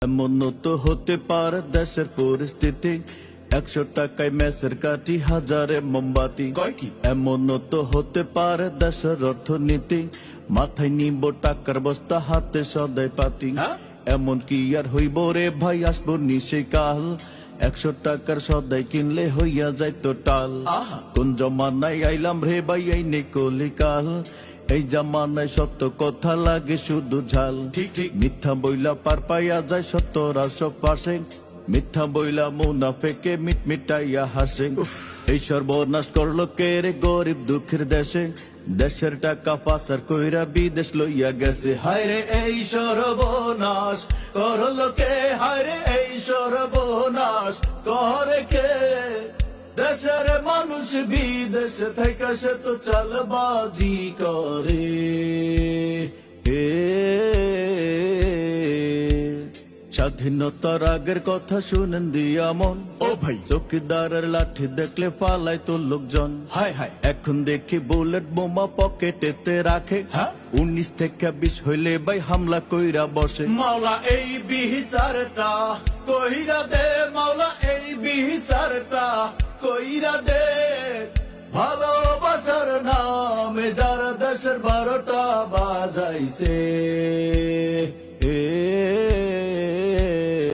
এমন তো হতে পারে দেশের পরিস্থিতি, 100 টাকায় মেসের কাঠি, হাজারে মোমবাতি। এমন তো হতে পারে দেশের অর্থনীতি, মাথায় নিব টাকার বস্তা, হাতে সদাই পাতি। এমন কি আর হইব রে ভাই, আসবো নিশে কাল, 100 টাকার সদাই কিনলে হইয়া যাইতো টাল। কোন জমানায় আইলাম রে ভাই, এই নেই কলিকাল, এই জামানায় সত্য কথা লাগে শুধু ঝাল। ঠিক ঠিক মিথ্যা বইলা পার পাইয়া যায় সত্যর আশেপাশে, মিথ্যা বইলা মুনাফেকে মিটমিটাইয়া হাসে। এই সর্বনাশ করলো কে রে গরিব দুঃখের দেশে, দেশের টাকা পাচার কইরা বিদেশ লইয়া গেছে। হায়রে এই সর্বনাশ করলো কে, হায়রে এই সর্বনাশ করে কে, দেশের মানুষ বিদেশ থেকে সে তো চালবাজি করে। স্বাধীনতার আগের কথা শুনেন দিয়া মন, ও ভাই চৌকিদারের লাঠি দেখলে পালায় তো লোকজন। হায় হায় এখন দেখি বুলেট বোমা পকেটেতে রাখে, 19 থেকে 20 হইলে ভাই হামলা কইরা বসে। মাওলা এই বিচারটা কইরা দে, মাওলা এই বিচারটা কইরা দে, ভালোবাসার নামে যারা দেশের 12টা বাজাইছে।